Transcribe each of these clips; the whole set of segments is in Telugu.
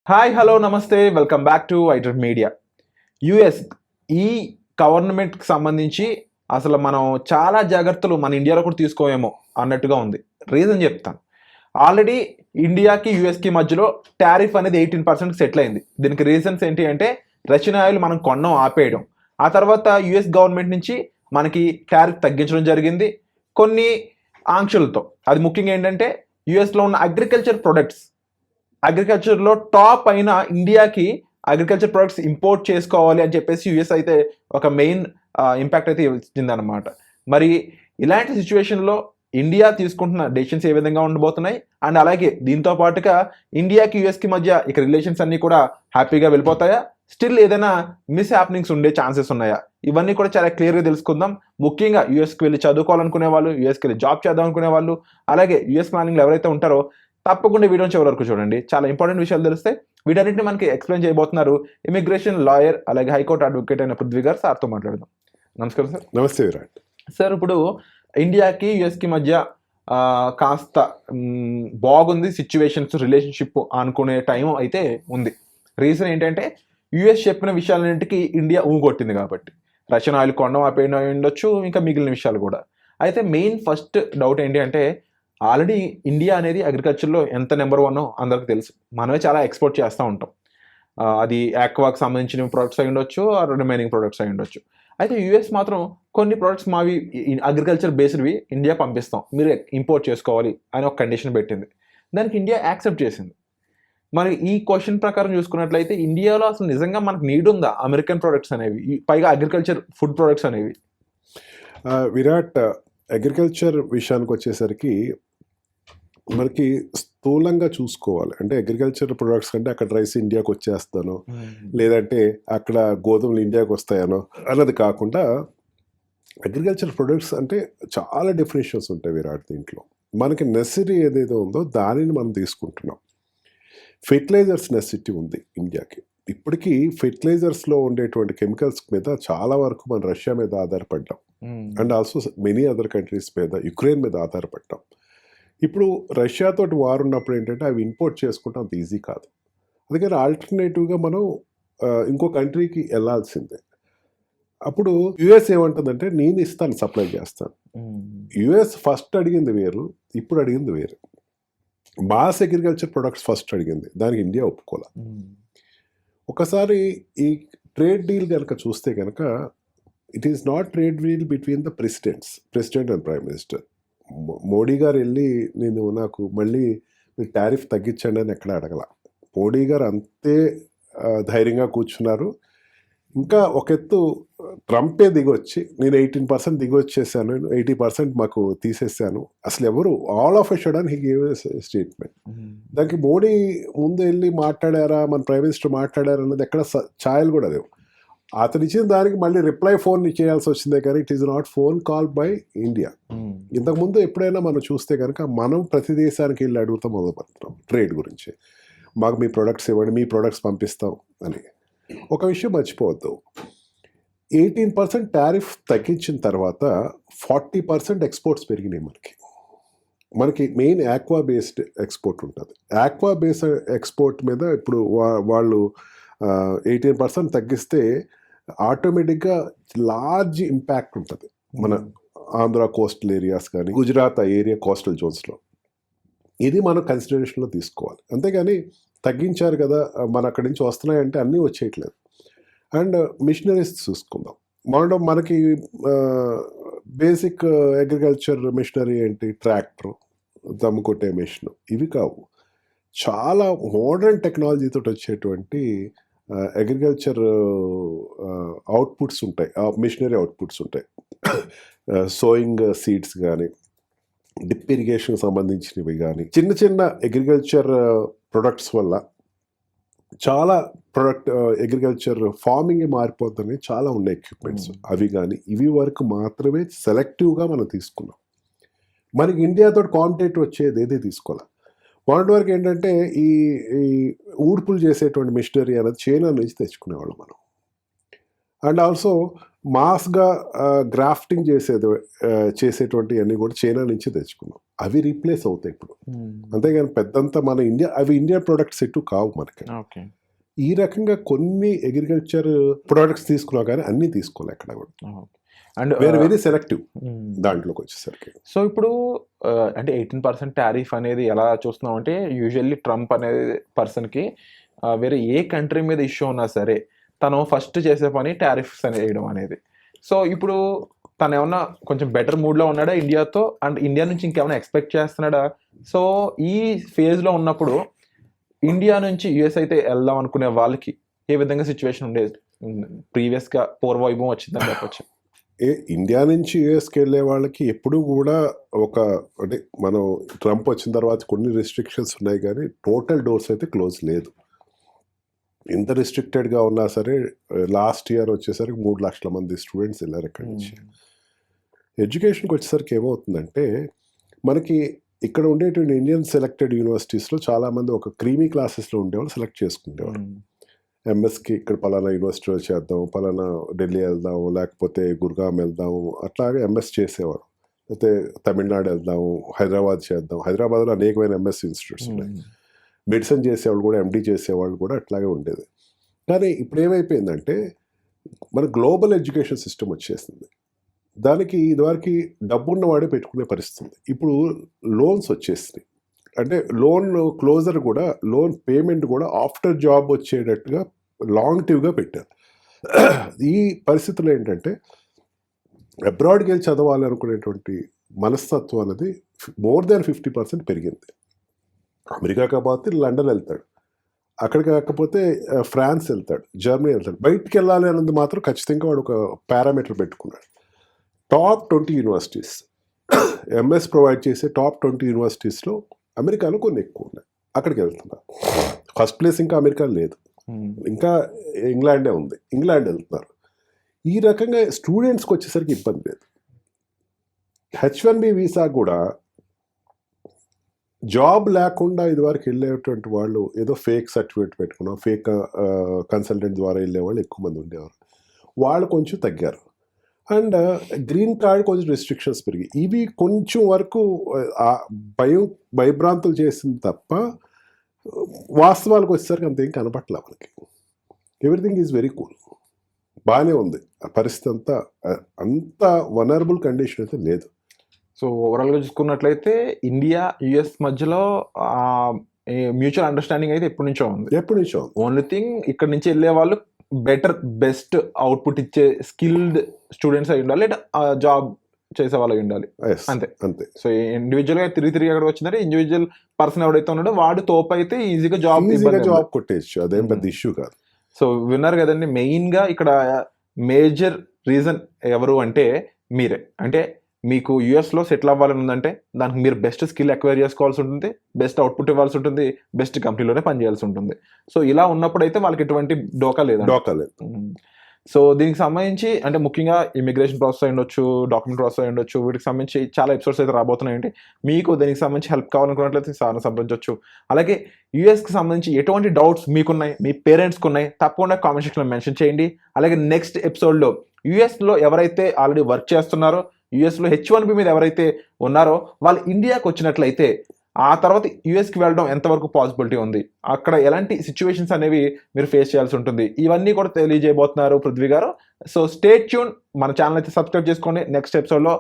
హాయ్ హలో నమస్తే welcome back to waiter media. US ఈ గవర్నమెంట్కి సంబంధించి అసలు మనం చాలా జాగ్రత్తలు మన ఇండియాలో కూడా తీసుకోవేమో అన్నట్టుగా ఉంది. రీజన్ చెప్తాను. ఆల్రెడీ ఇండియాకి యుఎస్కి మధ్యలో టారిఫ్ అనేది 18% సెటిల్ అయింది. దీనికి రీజన్స్ ఏంటి అంటే రష్యన్ ఆయిల్ మనం కొనడం ఆపేయడం, ఆ తర్వాత యుఎస్ గవర్నమెంట్ నుంచి మనకి టారిఫ్ తగ్గించడం జరిగింది కొన్ని ఆంక్షలతో. అది ముఖ్యంగా ఏంటంటే యుఎస్లో ఉన్న అగ్రికల్చర్లో టాప్ అయిన ఇండియాకి అగ్రికల్చర్ ప్రొడక్ట్స్ ఇంపోర్ట్ చేసుకోవాలి అని చెప్పేసి యుఎస్ అయితే ఒక మెయిన్ ఇంపాక్ట్ అయితే ఇచ్చిందనమాట. మరి ఇలాంటి సిచ్యువేషన్లో ఇండియా తీసుకుంటున్న డెసిషన్స్ ఏ విధంగా ఉండబోతున్నాయి, అండ్ అలాగే దీంతో పాటుగా ఇండియాకి యుఎస్కి మధ్య ఇక రిలేషన్స్ అన్నీ కూడా హ్యాపీగా వెళ్ళిపోతాయా, స్టిల్ ఏదైనా మిస్ హ్యాపెనింగ్స్ ఉండే ఛాన్సెస్ ఉన్నాయా, ఇవన్నీ కూడా చాలా క్లియర్గా తెలుసుకుందాం. ముఖ్యంగా యూఎస్కి వెళ్ళి చదువుకోవాలనుకునే వాళ్ళు, యూఎస్కి వెళ్ళి జాబ్ చేద్దాం అనుకునే వాళ్ళు, అలాగే యూఎస్ ప్లానింగ్లో ఎవరైతే ఉంటారో తప్పకుండా వీడియో చివరి వరకు చూడండి. చాలా ఇంపార్టెంట్ విషయాలు తెలిస్తే వీటన్నింటిని మనకి ఎక్స్ప్లెయిన్ చేయబోతున్నారు ఇమిగ్రేషన్ లాయర్ అలాగే హైకోర్టు అడ్వకేట్ అయిన పృథ్వీ గారు. సార్తో మాట్లాడదాం. నమస్కారం సార్. నమస్తే విరాట్. సార్, ఇప్పుడు ఇండియాకి యుఎస్కి మధ్య కాస్త బాగుంది సిచ్యువేషన్స్, రిలేషన్షిప్ అనుకునే టైం అయితే ఉంది. రీజన్ ఏంటంటే యుఎస్ చెప్పిన విషయాలన్నింటికి ఇండియా ఊగొట్టింది కాబట్టి. రష్యన్ ఆయిల్ కొనడం ఆపేయడం ఉండొచ్చు, ఇంకా మిగిలిన విషయాలు కూడా. అయితే మెయిన్ ఫస్ట్ డౌట్ ఏంటి అంటే ఆల్రెడీ ఇండియా అనేది అగ్రికల్చర్లో ఎంత నెంబర్ 1 అందరికి తెలుసు. మనమే చాలా ఎక్స్పోర్ట్ చేస్తూ ఉంటాం. అది ఆక్వాకి సంబంధించిన ప్రొడక్ట్స్ అయి ఉండొచ్చు, రిమైనింగ్ ప్రొడక్ట్స్ అయి ఉండొచ్చు. అయితే యూఎస్ మాత్రం కొన్ని ప్రొడక్ట్స్ మావి అగ్రికల్చర్ బేస్డ్వి ఇండియా పంపిస్తాం, మీరు ఇంపోర్ట్ చేసుకోవాలి అని ఒక కండిషన్ పెట్టింది. దానికి ఇండియా యాక్సెప్ట్ చేసింది. మరి ఈ క్వశ్చన్ ప్రకారం చూసుకున్నట్లయితే ఇండియాలో అసలు నిజంగా మనకు నీడ్ ఉందా అమెరికన్ ప్రొడక్ట్స్ అనేవి, పైగా అగ్రికల్చర్ ఫుడ్ ప్రొడక్ట్స్ అనేవి? విరాట్, అగ్రికల్చర్ విషయానికి వచ్చేసరికి మనకి స్థూలంగా చూసుకోవాలి. అంటే అగ్రికల్చర్ ప్రొడక్ట్స్ కంటే అక్కడ రైస్ ఇండియాకి వచ్చేస్తాను, లేదంటే అక్కడ గోధుమలు ఇండియాకి వస్తాయనో అన్నది కాకుండా అగ్రికల్చర్ ప్రొడక్ట్స్ అంటే చాలా డెఫినేషన్స్ ఉంటాయి విరాట్. దీంట్లో మనకి నెసరీ ఏదైతే ఉందో దానిని మనం తీసుకుంటున్నాం. ఫెర్టిలైజర్స్ నెసిటీ ఉంది ఇండియాకి. ఇప్పటికీ ఫెర్టిలైజర్స్లో ఉండేటువంటి కెమికల్స్ మీద చాలా వరకు మనం రష్యా మీద ఆధారపడ్డాం, and also many other countries మీద, యుక్రెయిన్ మీద ఆధారపడ్డాం. ఇప్పుడు రష్యాతోటి వార్ ఉన్నప్పుడు ఏంటంటే అవి ఇంపోర్ట్ చేసుకుంటాం అంత ఈజీ కాదు. అందుకని ఆల్టర్నేటివ్గా మనం ఇంకో కంట్రీకి వెళ్ళాల్సిందే. అప్పుడు యుఎస్ ఏమంటుందంటే నేను ఇస్తాను, సప్లై చేస్తాను. యుఎస్ ఫస్ట్ అడిగింది వేరు, ఇప్పుడు అడిగింది వేరు. మాస్ అగ్రికల్చర్ ప్రొడక్ట్స్ ఫస్ట్ అడిగింది, దానికి ఇండియా ఒప్పుకోలే. ఒకసారి ఈ ట్రేడ్ డీల్ కనుక చూస్తే కనుక it is not trade deal between the president and prime minister. Modi గారు వెళ్ళి నాకు మళ్ళీ మీరు టారిఫ్ తగ్గించండి అని ఎక్కడ అడగల. మోడీ గారు అంతే ధైర్యంగా కూర్చున్నారు. ఇంకా ఒక ఎత్తు ట్రంపే దిగొచ్చి నేను 18% దిగొచ్చేసాను, 80% మాకు తీసేసాను, అసలు ఎవరు all of a sudden he gave statement. దానికి మోడీ ముందు వెళ్ళి మాట్లాడారా, మన ప్రైమ్ మినిస్టర్ మాట్లాడారా అన్నది ఎక్కడ ఛాయలు కూడా లేవు. అతను ఇచ్చిన దానికి మళ్ళీ రిప్లై ఫోన్ చేయాల్సి వచ్చిందే కానీ it is not phone call by India. ఇంతకుముందు ఎప్పుడైనా మనం చూస్తే కనుక మనం ప్రతి దేశానికి వెళ్ళి అడుగుతాం, మొదలుపెడతాం ట్రేడ్ గురించి, మాకు మీ ప్రొడక్ట్స్ ఇవ్వండి, మీ ప్రొడక్ట్స్ పంపిస్తాం అని. ఒక విషయం మర్చిపోవద్దు, 18% టారిఫ్ తగ్గించిన తర్వాత 40% ఎక్స్పోర్ట్స్ పెరిగినాయి. మనకి మెయిన్ ఆక్వా బేస్డ్ ఎక్స్పోర్ట్ ఉంటుంది. ఆక్వా బేస్డ్ ఎక్స్పోర్ట్ మీద ఇప్పుడు వాళ్ళు 18% తగ్గిస్తే ఆటోమేటిక్గా లార్జ్ ఇంపాక్ట్ ఉంటుంది మన ఆంధ్ర కోస్టల్ ఏరియాస్ కానీ, గుజరాత్ ఏరియా కోస్టల్ జోన్స్లో. ఇది మనం కన్సిడరేషన్లో తీసుకోవాలి. అంతేగాని తగ్గించారు కదా మన అక్కడి నుంచి వస్తున్నాయంటే అన్నీ వచ్చేయట్లేదు. అండ్ మిషనరీస్ చూసుకుందాం. మనకి బేసిక్ అగ్రికల్చర్ మిషనరీ ఏంటి, ట్రాక్టర్, దమ్ము కొట్టే మిషన్, ఇవి కావు. చాలా మోడర్న్ టెక్నాలజీతో వచ్చేటువంటి అగ్రికల్చర్ అవుట్పుట్స్ ఉంటాయి, మిషనరీ అవుట్పుట్స్ ఉంటాయి. సోయింగ్ సీడ్స్ కానీ, డ్రిప్ ఇరిగేషన్ సంబంధించినవి కానీ, చిన్న చిన్న అగ్రికల్చర్ ప్రొడక్ట్స్ వల్ల చాలా అగ్రికల్చర్ ఫార్మింగ్ మారిపోతుంది. చాలా ఉన్నాయి ఎక్విప్మెంట్స్, అవి కానీ ఇవి వరకు మాత్రమే సెలెక్టివ్గా మనం తీసుకున్నాం. మనకి ఇండియాతో కాంపిటేటివ్ వచ్చేది ఏదే తీసుకోవాలి. మొన్నటి వరకు ఏంటంటే ఈ ఊడ్పులు చేసేటువంటి మిషనరీ అనేది చైనా నుంచి తెచ్చుకునేవాళ్ళం మనం. అండ్ ఆల్సో మాస్గా గ్రాఫ్టింగ్ చేసేటువంటి అన్నీ కూడా చైనా నుంచి తెచ్చుకున్నాం. అవి రీప్లేస్ అవుతాయి ఇప్పుడు. అంతేగాని పెద్దంతా మన ఇండియన్ ప్రొడక్ట్స్ ఎటు కావు మనకి. ఓకే. ఈ రకంగా కొన్ని అగ్రికల్చర్ ప్రొడక్ట్స్ తీసుకున్నా కానీ అన్నీ తీసుకోవాలి ఎక్కడ కూడా. అండ్ వెరీ సెలెక్టివ్ దాంట్లోకి వచ్చేసరికి. సో ఇప్పుడు అంటే 18% టారిఫ్ అనేది ఎలా చూస్తున్నాం అంటే, యూజువల్లీ ట్రంప్ అనే పర్సన్కి వేరే ఏ కంట్రీ మీద ఇష్యూ ఉన్నా సరే తను ఫస్ట్ చేసే పని టారిఫ్స్ అని వేయడం అనేది. సో ఇప్పుడు తను ఏమన్నా కొంచెం బెటర్ మూడ్లో ఉన్నాడా ఇండియాతో, అండ్ ఇండియా నుంచి ఇంకేమైనా ఎక్స్పెక్ట్ చేస్తున్నాడా? సో ఈ ఫేజ్లో ఉన్నప్పుడు ఇండియా నుంచి యుఎస్ అయితే వెళ్దాం అనుకునే వాళ్ళకి ఏ విధంగా సిచ్యువేషన్ ఉండేది? ప్రీవియస్గా పూర్వవైభవం వచ్చిందని చెప్పొచ్చు. ఇండియా నుంచి యుఎస్కి వెళ్ళే వాళ్ళకి ఎప్పుడు కూడా అంటే మనం ట్రంప్ వచ్చిన తర్వాత కొన్ని రెస్ట్రిక్షన్స్ ఉన్నాయి కానీ టోటల్ డోర్స్ అయితే క్లోజ్ లేదు. ఎంత రిస్ట్రిక్టెడ్గా ఉన్నా సరే లాస్ట్ ఇయర్ వచ్చేసరికి 3 లక్షల మంది స్టూడెంట్స్ వెళ్ళారు ఇక్కడి నుంచి. ఎడ్యుకేషన్కి వచ్చేసరికి ఏమవుతుందంటే, మనకి ఇక్కడ ఉండేటువంటి ఇండియన్ సెలెక్టెడ్ యూనివర్సిటీస్లో చాలామంది ఒక క్రీమీ క్లాసెస్లో ఉండేవాళ్ళు సెలెక్ట్ చేసుకునేవారు. ఎంఎస్కి ఇక్కడ పలానా యూనివర్సిటీలో చేద్దాం, పలానా ఢిల్లీ వెళ్దాం, లేకపోతే గుర్గాం వెళ్దాం, అట్లాగే ఎంఎస్ చేసేవాడు. అయితే తమిళనాడు వెళ్దాము, హైదరాబాద్ చేద్దాం. హైదరాబాద్లో అనేకమైన ఎంఎస్ ఇన్స్టిట్యూట్స్ ఉన్నాయి. మెడిసిన్ చేసేవాళ్ళు కూడా, ఎండీ చేసేవాళ్ళు కూడా అట్లాగే ఉండేది. కానీ ఇప్పుడు ఏమైపోయిందంటే, మన గ్లోబల్ ఎడ్యుకేషన్ సిస్టమ్ వచ్చేసింది. దానికి ఇదివరకు డబ్బున్నవాడే పెట్టుకునే పరిస్థితి. ఇప్పుడు లోన్స్ వచ్చేసినాయి. అంటే లోన్ క్లోజర్ కూడా, లోన్ పేమెంట్ కూడా ఆఫ్టర్ జాబ్ వచ్చేటట్టుగా లాంగిటివ్గా పెట్టారు. ఈ పరిస్థితుల్లో ఏంటంటే, అబ్రాడ్కి వెళ్ళి చదవాలనుకునేటువంటి మనస్తత్వం అనేది మోర్ దాన్ 50% పెరిగింది. అమెరికా కాకపోతే లండన్ వెళ్తాడు, అక్కడ కాకపోతే ఫ్రాన్స్ వెళ్తాడు, జర్మనీ వెళ్తాడు. బయటికి వెళ్ళాలి అన్నది మాత్రం ఖచ్చితంగా వాడు ఒక పారామీటర్ పెట్టుకున్నాడు. టాప్ 20 యూనివర్సిటీస్, ఎంఎస్ ప్రొవైడ్ చేసే టాప్ 20 యూనివర్సిటీస్లో అమెరికాలో కొన్ని ఎక్కువ ఉన్నాయి, అక్కడికి వెళ్తున్నారు. ఫస్ట్ ప్లేస్ ఇంకా అమెరికా లేదు, ఇంకా ఇంగ్లాండే ఉంది, ఇంగ్లాండ్ వెళ్తున్నారు. ఈ రకంగా స్టూడెంట్స్కి వచ్చేసరికి ఇబ్బంది లేదు. H1B వీసా కూడా జాబ్ లేకుండా ఇదివరకు వెళ్ళేటువంటి వాళ్ళు ఏదో ఫేక్ సర్టిఫికేట్ పెట్టుకున్నాం, ఫేక్ కన్సల్టెంట్ ద్వారా వెళ్ళేవాళ్ళు ఎక్కువ మంది ఉండేవారు. వాళ్ళు కొంచెం తగ్గారు. అండ్ గ్రీన్ కార్డ్ కొంచెం రెస్ట్రిక్షన్స్ పెరిగాయి. ఇవి కొంచెం వరకు భయభ్రాంతులు చేసింది తప్ప వాస్తవాలకు వచ్చేసరికి అంతేం కనపట్లే మనకి. ఎవ్రీథింగ్ ఈజ్ వెరీ కూల్, బాగానే ఉంది. ఆ పరిస్థితి అంత వనరబుల్ కండిషన్ అయితే లేదు. సో ఓవరాల్గా చూసుకున్నట్లయితే ఇండియా యుఎస్ మధ్యలో మ్యూచువల్ అండర్స్టాండింగ్ అయితే ఎప్పటి నుంచో ఉంది. ఓన్లీ థింగ్ ఇక్కడ నుంచి వెళ్ళే వాళ్ళు బెస్ట్ అవుట్పుట్ ఇచ్చే స్కిల్డ్ స్టూడెంట్స్ అయి ఉండాలి, జాబ్ చేసే వాళ్ళు అయి ఉండాలి, అంతే. సో ఇండివిజువల్గా తిరిగి అక్కడ వచ్చిందంటే ఇండివిజువల్ పర్సన్ ఎవడైతే ఉన్నాడో వాడు తోపు అయితే ఈజీగా జాబ్ కొట్టేయచ్చు, అదేం పెద్ద ఇష్యూ కాదు. సో విన్నారు కదండి, మెయిన్గా ఇక్కడ మేజర్ రీజన్ ఎవరు అంటే మీరే. అంటే మీకు యూఎస్లో సెటిల్ అవ్వాలని ఉందంటే దానికి మీరు బెస్ట్ స్కిల్ అక్వైర్ చేసుకోవాల్సి ఉంటుంది, బెస్ట్ అవుట్పుట్ ఇవ్వాల్సి ఉంటుంది, బెస్ట్ కంపెనీలోనే పనిచేయాల్సి ఉంటుంది. సో ఇలా ఉన్నప్పుడు అయితే వాళ్ళకి ఎటువంటి డోకా లేదు. సో దీనికి సంబంధించి అంటే ముఖ్యంగా ఇమిగ్రేషన్ ప్రాసెస్ అయి ఉండొచ్చు, డాక్యుమెంట్ ప్రాసెస్ అయి ఉండొచ్చు, వీటికి సంబంధించి చాలా ఎపిసోడ్స్ అయితే రాబోతున్నాయండి. మీకు దీనికి సంబంధించి హెల్ప్ కావాలనుకున్నట్లయితే సార్ని సంప్రదించవచ్చు. అలాగే యూఎస్కి సంబంధించి ఎటువంటి డౌట్స్ మీకున్నాయి, మీ పేరెంట్స్కి ఉన్నాయి, తప్పకుండా కామెంట్ సెక్షన్లో మెన్షన్ చేయండి. అలాగే నెక్స్ట్ ఎపిసోడ్లో యూఎస్లో ఎవరైతే ఆల్రెడీ వర్క్ చేస్తున్నారో, యూఎస్లో H1B మీద ఎవరైతే ఉన్నారో వాళ్ళు ఇండియాకి వచ్చినట్లయితే ఆ తర్వాత యూఎస్కి వెళ్ళడం ఎంతవరకు పాసిబిలిటీ ఉంది, అక్కడ ఎలాంటి సిచ్యువేషన్స్ అనేవి మీరు ఫేస్ చేయాల్సి ఉంటుంది, ఇవన్నీ కూడా తెలియజేయబోతున్నారు పృథ్వీ గారు. సో స్టే ట్యూన్, మన ఛానల్ అయితే సబ్స్క్రైబ్ చేసుకోండి. నెక్స్ట్ ఎపిసోడ్లో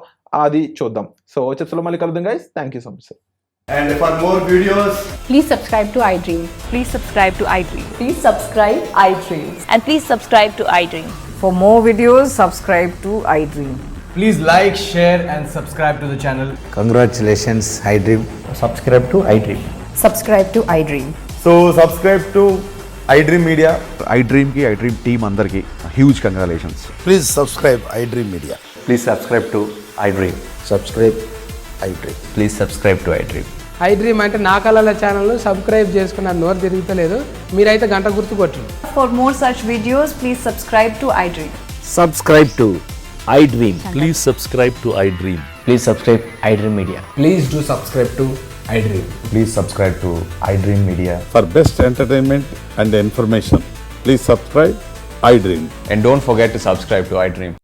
అది చూద్దాం. సో వచ్చే ఎపిసోడ్లో మళ్ళీ కలుద్దాం guys. Thank you so much sir. And for more videos, please subscribe to iDream. Please subscribe to iDream. Please subscribe iDream. And please subscribe to iDream. For more videos, subscribe to iDream. please like, share and subscribe to the channel. Congratulations, iDream. Subscribe to iDream. Subscribe to iDream. So subscribe to iDream Media. iDream team andarki huge congratulations. Please subscribe iDream Media. Please subscribe to iDream. Subscribe iDream. Please subscribe to iDream. iDream అంటే నా కళల ఛానల్ సబ్స్క్రైబ్ చేసుకున్న నోరు తిరుగుతలేదు, మీరైతే గంట గుర్తు కొట్టండి. For more such videos, please subscribe to iDream. Subscribe to iDream. Please subscribe to iDream. Please subscribe iDream Media. Please do subscribe to iDream. Please subscribe to iDream Media. For best entertainment and information, please subscribe iDream. And don't forget to subscribe to iDream.